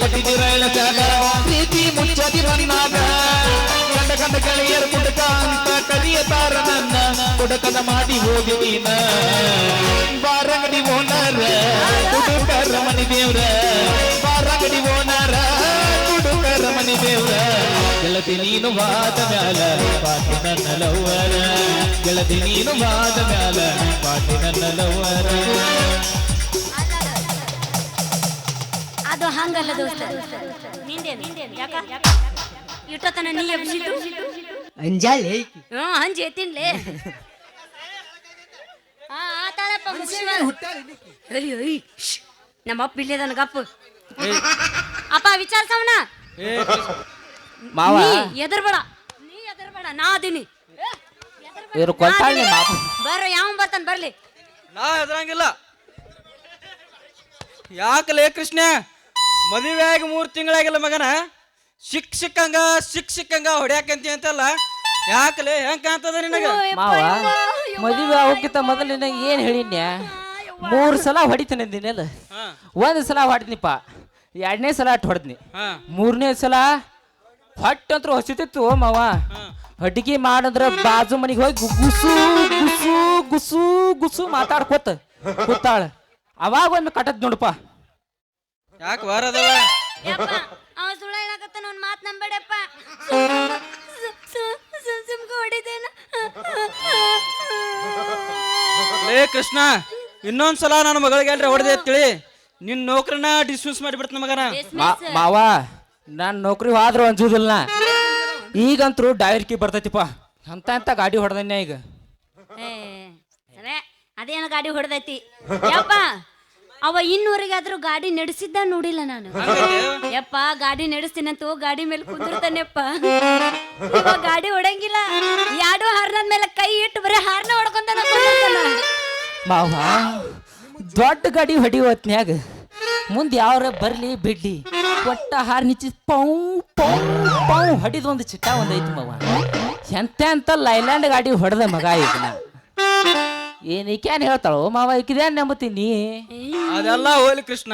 ಕೊಟ್ಟಿದ್ದೀರ ಎಳಚಾಗ ಪ್ರೀತಿ ಮುಚ್ಚದಿ ಬಂದಾಗ ಕಂಡ ಕಂಡ ಗೆಳೆಯರು ಕುಟಕ ಅಂತ ಕರಿಯತಾರ ನನ್ನ ಕುಟಕದ ಮಾಡಿ ಹೋಗಿ ನೀನ ಬಾರಂಗಡಿ ಓನರ ಕುಟುಕರ ಮನಿ ದೇವ್ರ ಬಾರಂಗಡಿ ಓನರ ಕುಟುಕರ ಮನಿ ದೇವ್ರ ಗೆಳತಿ ನೀನು ವಾದ ಮ್ಯಾಲ ಪಾಟಿ ನನ್ನ ಲವ್ವರ ಗೆಳತಿ ನೀನು ವಾದ ಮ್ಯಾಲ ಪಾಟಿ ನನ್ನ ಲವ್ವರ ಅದು ಹಂಗಲ್ಲ ದೋಸ್ತ ನಿಂದೆ ಯಾಕ ಇಟ್ಟತನ ನೀ ಎಬ್ಸಿದ್ದು ಅಂಜಾಲೆ ಹಂಜಿ ಎತ್ತಿನ್ಲೇ ಆತಾಳಪ್ಪ ನಮ್ಮ ಅಪ್ಪ ಇಲ್ಲೇದನ ಗಪ್ಪ ಅಪ್ಪ ವಿಚಾರಿಸವನ ಮಾವ ಎದರ್ಬೇಡ ನೀ ಎದರ್ಬೇಡ ನಾ ಅದೀನಿ ಇವ್ರು ಕೊಟ್ಟಾಳಿ ಮಾವ ಬರ್ರ ಯಾವ ಬರ್ತಾನ ಬರ್ಲಿ ನಾ ಎದುರಂಗಿಲ್ಲ ಯಾಕಲೇ ಕೃಷ್ಣ ಮದುವೆ ಆಗಿ 3 ತಿಂಗಳಾಗಿಲ್ಲ ಮಗನ ಸಿಕ್ಕಂಗ ಹೊಡ್ಯಾಕಂತಿ ಅಂತಲ್ಲ ಯಾಕಲೇ ಹೆಂಗ್ ಕಾಣ್ತದ ನಿನಗ ಮಾವ ಮದುವೆ ಆಗೋಕ್ಕಿಂತ ಮೊದಲು ನಿನಗೆ ಏನು ಹೇಳಿನ್ಯಾ 3 ಸಲ ಹೊಡಿತೀನಿ ಅಂದಿನಲ್ಲ 1 ಸಲ ಹೊಡೆದ್ನಿಪ್ಪ 2ನೇ ಸಲ ಅಟ್ಟು ಹೊಡೆದ್ನಿ 3ನೇ ಸಲ ಹೊಟ್ಟಂತ್ರ ಹೊಸಿತಿತ್ತು ಮಾವ ಅಡ್ಗೆ ಮಾಡಿದ್ರ ಬಾಜು ಮನೆಗೆ ಹೋಗಿ ಗುಸು ಗುಸು ಗುಸು ಗುಸು ಮಾತಾಡ್ಕೋತ ಕೂತಾಳ ಅವಾಗ ಒಮ್ಮೆ ಕಟ್ಟದ್ ನೋಡಪ್ಪ ಯಾಕೆ ವಾರದವ ಅವ ಸುಳ್ಳ ಹೇಳಕತ್ತಾನ ಅವ್ನ ಮಾತು ನಂಬೇಡಪ್ಪ ಸುಮ್ಕ ಹೊಡಿತೇನ ಲೇ ಕೃಷ್ಣ ಇನ್ನೊಂದ್ಸಲ ನನ್ನ ಮಗಳಿಗೆ ಎಲ್ರ ಹೊಡೆದೆ ಅಂತೇಳಿ ನಿನ್ನ ನೌಕರನ್ನ ಡಿಸ್ಮಿಸ್ ಮಾಡಿಬಿಡ್ತಾನ ಮಗನ ಮಾವ ನಾನು ನೌಕರಿ ಹೋದ್ರು ಅಂಜುದಿಲ್ಲ ಈಗಂತರೂ ಡೈವರ್ಕಿ ಬರ್ತೈತಿಪ್ಪ ಅಂತ ಗಾಡಿ ಹೊಡೆದನ್ಯ ಈಗ ಸರಿ ಅದೇನು ಗಾಡಿ ಹೊಡೆದೈತಿ ಯಪ್ಪ ಅವ ಇನ್ನೂರಿಗಾದ್ರೂ ಗಾಡಿ ನಡೆಸಿದ್ದ ನೋಡಿಲ್ಲ ನಾನು ಯಪ್ಪ ಗಾಡಿ ನಡೆಸ್ತೀನಂತ ಗಾಡಿ ಮೇಲೆ ಕುಂದಿರ್ತಾನೆಪ್ಪ ಇವ ಗಾಡಿ ಹೊಡಂಗಿಲ್ಲ ಯಾಡು ಹಾರ್ನದ ಮೇಲೆ ಕೈ ಇಟ್ಟು ಬರೀ ಹಾರ್ನ ಹೊಡ್ಕೊಂತಾನ ಮಾವ ದೊಡ್ಡ ಗಾಡಿ ಹೊಡಿವತ್ನ್ಯಾಗ ಮುಂದೆ ಯಾವ್ರ ಬರ್ಲಿ ಬಿಡ್ಲಿ ಒಟ್ಟ ಹಾರ್ ನಿಚ್ಚಿ ಪೌ ಪೌ ಪೌ ಹೊಡಿದೊಂದು ಚಿಟ್ಟ ಒಂದೈತಿ ಮಾವ ಎಂತ ಲೈಲ್ಯಾಂಡ್ ಗಾಡಿ ಹೊಡೆದ ಮಗ ಈಗ ನಾ ಏನೀಕ್ಯಾನ್ ಹೇಳ್ತಾಳೋ ಮಾವ ಈಕಿದೇನ್ ನಂಬತೀನಿ ಅದೆಲ್ಲ ಹೋಗ್ಲಿ ಕೃಷ್ಣ